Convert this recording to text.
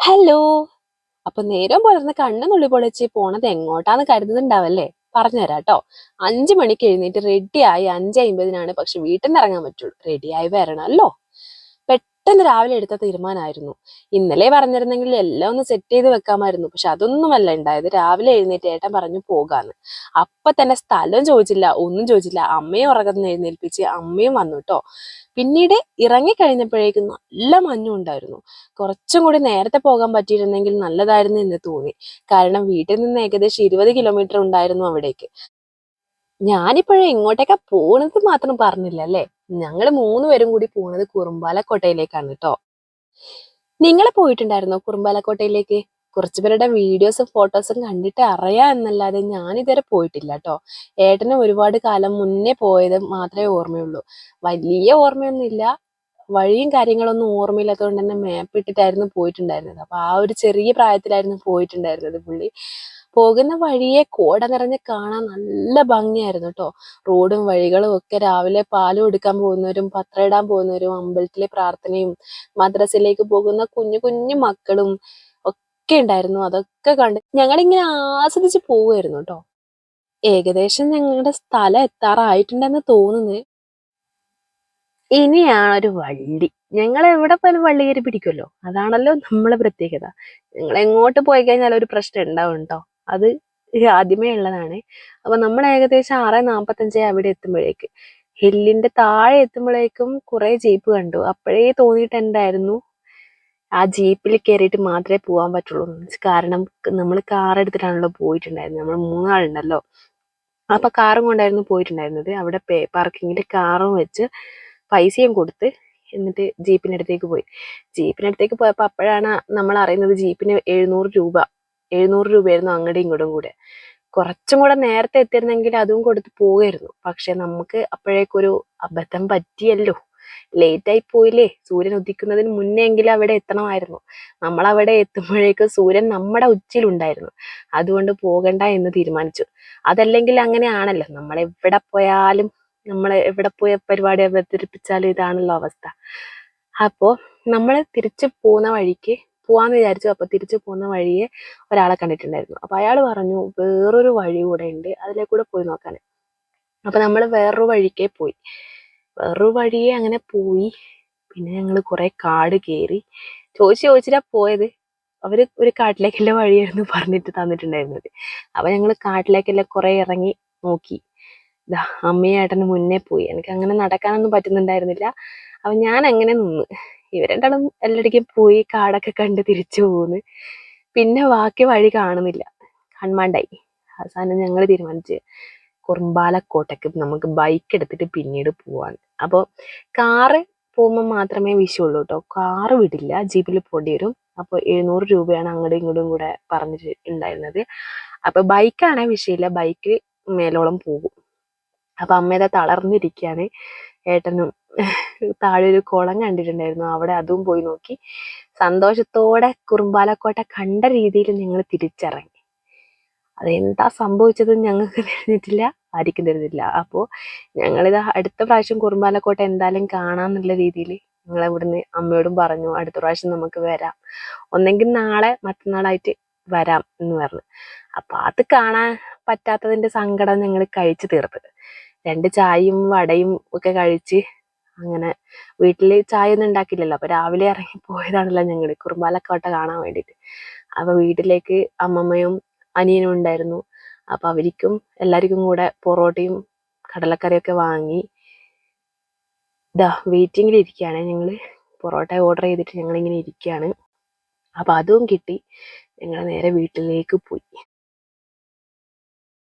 Hello. അപ്പൊ നേരം പുലർന്ന് കണ്ണുനുള്ളി പൊളിച്ച് പോണത് എങ്ങോട്ടാന്ന് കരുതുന്നുണ്ടാവല്ലേ? പറഞ്ഞുതരാം ട്ടോ. 5 മണിക്ക് എഴുന്നേറ്റ് റെഡിയായി 5:50 പക്ഷെ വീട്ടിൽ നിന്ന് ഇറങ്ങാൻ പറ്റുള്ളൂ. റെഡിയായി വരണമല്ലോ. പെട്ടെന്ന് രാവിലെ എടുത്ത തീരുമാനമായിരുന്നു. ഇന്നലെ പറഞ്ഞിരുന്നെങ്കിൽ എല്ലാം ഒന്ന് സെറ്റ് ചെയ്ത് വെക്കാമായിരുന്നു. പക്ഷെ അതൊന്നുമല്ല ഉണ്ടായത്. രാവിലെ എഴുന്നേറ്റ് ഏട്ടൻ പറഞ്ഞു പോകാന്ന്. അപ്പൊ തന്നെ സ്ഥലം ചോദിച്ചില്ല, ഒന്നും ചോദിച്ചില്ല. അമ്മയും ഉറക്കത്തിന് എഴുന്നേൽപ്പിച്ച് അമ്മയും വന്നു ട്ടോ. പിന്നീട് ഇറങ്ങി കഴിഞ്ഞപ്പോഴേക്കും നല്ല മഞ്ഞും ഉണ്ടായിരുന്നു. കുറച്ചും കൂടി നേരത്തെ പോകാൻ പറ്റിയിരുന്നെങ്കിൽ നല്ലതായിരുന്നു എന്ന് തോന്നി. കാരണം വീട്ടിൽ നിന്ന് ഏകദേശം 20 കിലോമീറ്റർ ഉണ്ടായിരുന്നു അവിടേക്ക്. ഞാനിപ്പോഴേ ഇങ്ങോട്ടേക്കാ പോണത് മാത്രം പറഞ്ഞില്ല അല്ലേ? ഞങ്ങള് 3 പേരും കൂടി പോണത് കുറുമ്പാലക്കോട്ടയിലേക്കാണ് കേട്ടോ. നിങ്ങൾ പോയിട്ടുണ്ടായിരുന്നോ കുറുമ്പാലക്കോട്ടയിലേക്ക്? കുറച്ചു പേരുടെ വീഡിയോസും ഫോട്ടോസും കണ്ടിട്ട് അറിയാം എന്നല്ലാതെ ഞാൻ ഇതുവരെ പോയിട്ടില്ല കേട്ടോ. ഏട്ടന് ഒരുപാട് കാലം മുന്നേ പോയത് മാത്രമേ ഓർമ്മയുള്ളൂ. വലിയ ഓർമ്മയൊന്നുമില്ല. വഴിയും കാര്യങ്ങളൊന്നും ഓർമ്മയില്ലാത്തതുകൊണ്ട് തന്നെ മാപ്പ് ഇട്ടിട്ടായിരുന്നു പോയിട്ടുണ്ടായിരുന്നത്. അപ്പൊ ആ ഒരു ചെറിയ പ്രായത്തിലായിരുന്നു പോയിട്ടുണ്ടായിരുന്നത് പുള്ളി. പോകുന്ന വഴിയെ കോട നിറഞ്ഞ് കാണാൻ നല്ല ഭംഗിയായിരുന്നു കേട്ടോ. റോഡും വഴികളും ഒക്കെ രാവിലെ പാലും എടുക്കാൻ പോകുന്നവരും പത്രം ഇടാൻ പോകുന്നവരും അമ്പലത്തിലെ പ്രാർത്ഥനയും മദ്രസയിലേക്ക് പോകുന്ന കുഞ്ഞു കുഞ്ഞു മക്കളും ഒക്കെ ഉണ്ടായിരുന്നു. അതൊക്കെ കണ്ട് ഞങ്ങളിങ്ങനെ ആസ്വദിച്ച് പോവുമായിരുന്നു കേട്ടോ. ഏകദേശം ഞങ്ങളുടെ സ്ഥലം എത്താറായിട്ടുണ്ടെന്ന് തോന്നുന്നു. ഇനിയാണ് ഒരു വള്ളി. ഞങ്ങൾ എവിടെ പോയാലും വള്ളി കയറി പിടിക്കുമല്ലോ. അതാണല്ലോ നമ്മളെ പ്രത്യേകത. ഞങ്ങൾ എങ്ങോട്ട് പോയി കഴിഞ്ഞാലും ഒരു പ്രശ്നം ഉണ്ടാവും കേട്ടോ. അത് ആദ്യമേ ഉള്ളതാണ്. അപ്പൊ നമ്മൾ ഏകദേശം 6:45 അവിടെ എത്തുമ്പോഴേക്ക് ഹില്ലിന്റെ താഴെ എത്തുമ്പോഴേക്കും കുറെ ജീപ്പ് കണ്ടു. അപ്പോഴേ തോന്നിയിട്ടുണ്ടായിരുന്നു ആ ജീപ്പിൽ കയറിയിട്ട് മാത്രമേ പോകാൻ പറ്റുള്ളൂ. കാരണം നമ്മൾ കാർ എടുത്തിട്ടാണല്ലോ പോയിട്ടുണ്ടായിരുന്നത്. നമ്മൾ 3 ആളുണ്ടല്ലോ. അപ്പൊ കാറും കൊണ്ടായിരുന്നു പോയിട്ടുണ്ടായിരുന്നത്. അവിടെ പാർക്കിങ്ങിൽ കാറും വെച്ച് പൈസയും കൊടുത്ത് എന്നിട്ട് ജീപ്പിനടുത്തേക്ക് പോയി. ജീപ്പിനടുത്തേക്ക് പോയപ്പോൾ അപ്പോഴാണ് നമ്മൾ അറിയുന്നത് ജീപ്പിന് 700 രൂപയായിരുന്നു അങ്ങോട്ടും ഇങ്ങോട്ടും കൂടെ. കുറച്ചും കൂടെ നേരത്തെ എത്തിയിരുന്നെങ്കിൽ അതും കൊടുത്ത് പോകായിരുന്നു. പക്ഷെ നമുക്ക് അപ്പോഴേക്കൊരു അബദ്ധം പറ്റിയല്ലോ. ലേറ്റ് ആയി പോയില്ലേ. സൂര്യൻ ഉദിക്കുന്നതിന് മുന്നേ എങ്കിലും അവിടെ എത്തണമായിരുന്നു. നമ്മൾ അവിടെ എത്തുമ്പോഴേക്കും സൂര്യൻ നമ്മുടെ ഉച്ചിയിലുണ്ടായിരുന്നു. അതുകൊണ്ട് പോകണ്ട എന്ന് തീരുമാനിച്ചു. അതല്ലെങ്കിൽ അങ്ങനെയാണല്ലോ, നമ്മൾ എവിടെ പോയ പരിപാടി അവതരിപ്പിച്ചാലും ഇതാണല്ലോ അവസ്ഥ. അപ്പോ നമ്മൾ തിരിച്ചു പോകുന്ന വഴിക്ക് പോവാന്ന് വിചാരിച്ചു. അപ്പൊ തിരിച്ചു പോകുന്ന വഴിയെ ഒരാളെ കണ്ടിട്ടുണ്ടായിരുന്നു. അപ്പൊ അയാൾ പറഞ്ഞു വേറൊരു വഴി കൂടെ ഉണ്ട്, അതിലെ കൂടെ പോയി നോക്കാൻ. അപ്പൊ നമ്മൾ വേറൊരു വഴിക്കേ പോയി. വേറൊരു വഴിയെ അങ്ങനെ പോയി. പിന്നെ ഞങ്ങൾ കുറെ കാട് കയറി. ചോദിച്ചിട്ടാ പോയത്. അവര് ഒരു കാട്ടിലേക്കുള്ള വഴിയായിരുന്നു പറഞ്ഞിട്ട് തന്നിട്ടുണ്ടായിരുന്നത്. അപ്പൊ ഞങ്ങൾ കാട്ടിലേക്കെല്ലാം കുറെ ഇറങ്ങി നോക്കി. അമ്മയും ഏട്ടന് മുന്നേ പോയി. എനിക്ക് അങ്ങനെ നടക്കാനൊന്നും പറ്റുന്നുണ്ടായിരുന്നില്ല. അപ്പൊ ഞാൻ അങ്ങനെ നിന്ന്. ഇവർ രണ്ടാളും എല്ലായിടേക്കും പോയി കാടൊക്കെ കണ്ട് തിരിച്ചു പോന്ന്. പിന്നെ ബാക്കി വഴി കാണുന്നില്ല. കൺമാണ്ടായി. അവസാനം ഞങ്ങൾ തീരുമാനിച്ച് കുറുമ്പാലക്കോട്ടയ്ക്ക് നമുക്ക് ബൈക്ക് എടുത്തിട്ട് പിന്നീട് പോവാണ്. അപ്പോൾ കാറ് പോകുമ്പോൾ മാത്രമേ വിഷയമുള്ളൂ കേട്ടോ. കാറ് വിടില്ല, ജീപ്പിൽ പോകേണ്ടി വരും. അപ്പോൾ 700 രൂപയാണ് അങ്ങോട്ടും ഇങ്ങോട്ടും കൂടെ പറഞ്ഞിട്ട് ഉണ്ടായിരുന്നത്. അപ്പൊ ബൈക്കാണെ വിഷയമില്ല, ബൈക്ക് മേലോളം പോകും. അപ്പൊ അമ്മ തളർന്നിരിക്കുകയാണ്. ഏട്ടനും താഴെ ഒരു കുളം കണ്ടിട്ടുണ്ടായിരുന്നു, അവിടെ അതും പോയി നോക്കി. സന്തോഷത്തോടെ കുറുമ്പാലക്കോട്ട കണ്ട രീതിയിൽ ഞങ്ങൾ തിരിച്ചിറങ്ങി. അതെന്താ സംഭവിച്ചത് ഞങ്ങൾക്ക് தெரிഞ്ഞിട്ടില്ല, ആർക്കും തരുന്നില്ല. അപ്പോൾ ഞങ്ങളിത് അടുത്ത പ്രാവശ്യം കുറുമ്പാലക്കോട്ട എന്തായാലും കാണാന്നുള്ള രീതിയിൽ ഞങ്ങൾ ഇവിടുന്ന് അമ്മയോടും പറഞ്ഞു അടുത്ത പ്രാവശ്യം നമുക്ക് വരാം, ഒന്നെങ്കിൽ നാളെ മറ്റന്നാളായിട്ട് വരാം എന്ന് പറഞ്ഞു. അപ്പൊ അത് കാണാൻ പറ്റാത്തതിന്റെ സങ്കടം ഞങ്ങൾ കഴിച്ചു തീർത്ത്. 2 ചായയും വടയും ഒക്കെ കഴിച്ച് അങ്ങനെ വീട്ടില് ചായ ഒന്നും ഉണ്ടാക്കില്ലല്ലോ. അപ്പൊ രാവിലെ ഇറങ്ങി പോയതാണല്ലോ ഞങ്ങൾ കുറുമ്പാലക്കോട്ട കാണാൻ വേണ്ടിയിട്ട്. അപ്പൊ വീട്ടിലേക്ക് അമ്മമ്മയും അനിയനും ഉണ്ടായിരുന്നു. അപ്പൊ അവർക്കും എല്ലാവർക്കും കൂടെ പൊറോട്ടയും കടലക്കറിയൊക്കെ വാങ്ങി വെയിറ്റിംഗിൽ ഇരിക്കുകയാണ് ഞങ്ങള്. പൊറോട്ട ഓർഡർ ചെയ്തിട്ട് ഞങ്ങളിങ്ങനെ ഇരിക്കുകയാണ്. അപ്പൊ അതും കിട്ടി. ഞങ്ങൾ നേരെ വീട്ടിലേക്ക് പോയി.